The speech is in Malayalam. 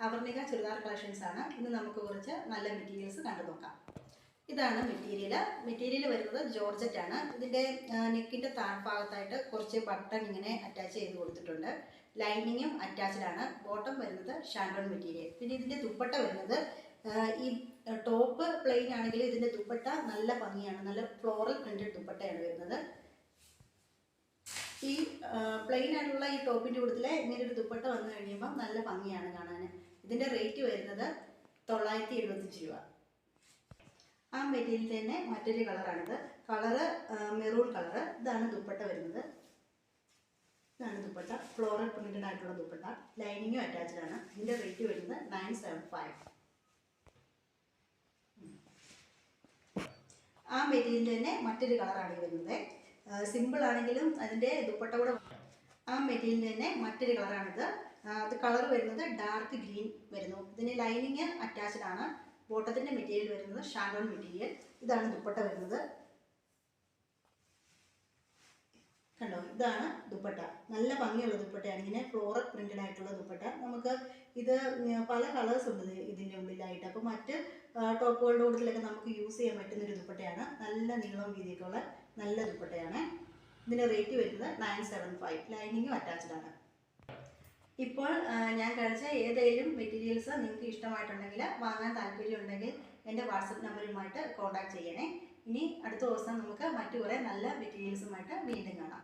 അവർണിക ചുരിദാർ കളക്ഷൻസ് ആണ്. ഇന്ന് നമുക്ക് കുറച്ച് നല്ല മെറ്റീരിയൽസ് കണ്ടു നോക്കാം. ഇതാണ് മെറ്റീരിയൽ വരുന്നത് ജോർജറ്റ് ആണ്. ഇതിൻ്റെ നെക്കിൻ്റെ താഴ്ഭാഗത്തായിട്ട് കുറച്ച് ബട്ടൺ ഇങ്ങനെ അറ്റാച്ച് ചെയ്ത് കൊടുത്തിട്ടുണ്ട്. ലൈനിങ്ങും അറ്റാച്ച്ഡ് ആണ്. ബോട്ടം വരുന്നത് ഷാൻഡോൺ മെറ്റീരിയൽ. പിന്നെ ഇതിൻ്റെ ദുപ്പട്ട വരുന്നത് ഈ ടോപ്പ് പ്ലെയിൻ ആണെങ്കിൽ ഇതിൻ്റെ ദുപ്പട്ട നല്ല ഭംഗിയാണ്. നല്ല ഫ്ലോറൽ പ്രിന്റഡ് ദുപ്പട്ടയാണ് വരുന്നത്. ഈ പ്ലെയിൻ ആയിട്ടുള്ള ഈ ടോപ്പിൻ്റെ കൂട്ടത്തിൽ ഇങ്ങനെ ഒരു ദുപ്പട്ട വന്നു കഴിയുമ്പോൾ നല്ല ഭംഗിയാണ് കാണാൻ. ഇതിൻ്റെ റേറ്റ് വരുന്നത് 975 രൂപ. ആ മെറ്റീരിയൽ തന്നെ മറ്റൊരു കളറാണിത്. Colour maroon colour. ഇതാണ് ദുപ്പട്ട വരുന്നത്. ഇതാണ് ദുപ്പട്ട, ഫ്ലോറൽ പ്രിന്റഡ് ആയിട്ടുള്ള ദുപ്പട്ട. ലൈനിങ്ങും അറ്റാച്ച്ഡ് ആണ്. ഇതിൻ്റെ റേറ്റ് വരുന്നത് 975. ആ മെറ്റീരിയൽ തന്നെ മറ്റൊരു കളറാണ് വരുന്നത്. സിമ്പിൾ ആണെങ്കിലും അതിൻ്റെ ദുപ്പട്ട കൂടെ. ആ മെറ്റീരിയൽ തന്നെ മറ്റൊരു കളറാണിത്. അത് കളർ വരുന്നത് ഡാർക്ക് ഗ്രീൻ വരുന്നു. ഇതിന് ലൈനിങ് അറ്റാച്ച്ഡ് ആണ്. ബോട്ടത്തിൻ്റെ മെറ്റീരിയൽ വരുന്നത് ഷാൻഡോൺ മെറ്റീരിയൽ. ഇതാണ് ദുപ്പട്ട വരുന്നത്. കണ്ടോ, ഇതാണ് ദുപ്പട്ട. നല്ല ഭംഗിയുള്ള ദുപ്പട്ടയാണ്. ഇങ്ങനെ ഫ്ലോറൽ പ്രിന്റഡ് ആയിട്ടുള്ള ദുപ്പട്ട. നമുക്ക് ഇത് പല കളേഴ്സ് ഉണ്ട് ഇതിൻ്റെ ഉള്ളിലായിട്ട്. അപ്പോൾ മറ്റ് ടോപ്പുകളുടെ കൂട്ടത്തിലൊക്കെ നമുക്ക് യൂസ് ചെയ്യാൻ പറ്റുന്നൊരു ദുപ്പട്ടയാണ്. നല്ല നീളവും വീതിയൊക്കെ ഉള്ള നല്ല ദുപ്പട്ടയാണ്. ഇതിൻ്റെ റേറ്റ് വരുന്നത് 975. ലൈനിങ്ങും അറ്റാച്ച്ഡ് ആണ്. ഇപ്പോൾ ഞാൻ കാണിച്ച ഏതെങ്കിലും മെറ്റീരിയൽസ് നിങ്ങൾക്ക് ഇഷ്ടമായിട്ടുണ്ടെങ്കിൽ, വാങ്ങാൻ താല്പര്യമുണ്ടെങ്കിൽ എൻ്റെ വാട്സപ്പ് നമ്പറുമായിട്ട് കോൺടാക്ട് ചെയ്യണേ. ഇനി അടുത്ത ദിവസം നമുക്ക് മറ്റു കുറേ നല്ല മെറ്റീരിയൽസുമായിട്ട് വീണ്ടും കാണാം.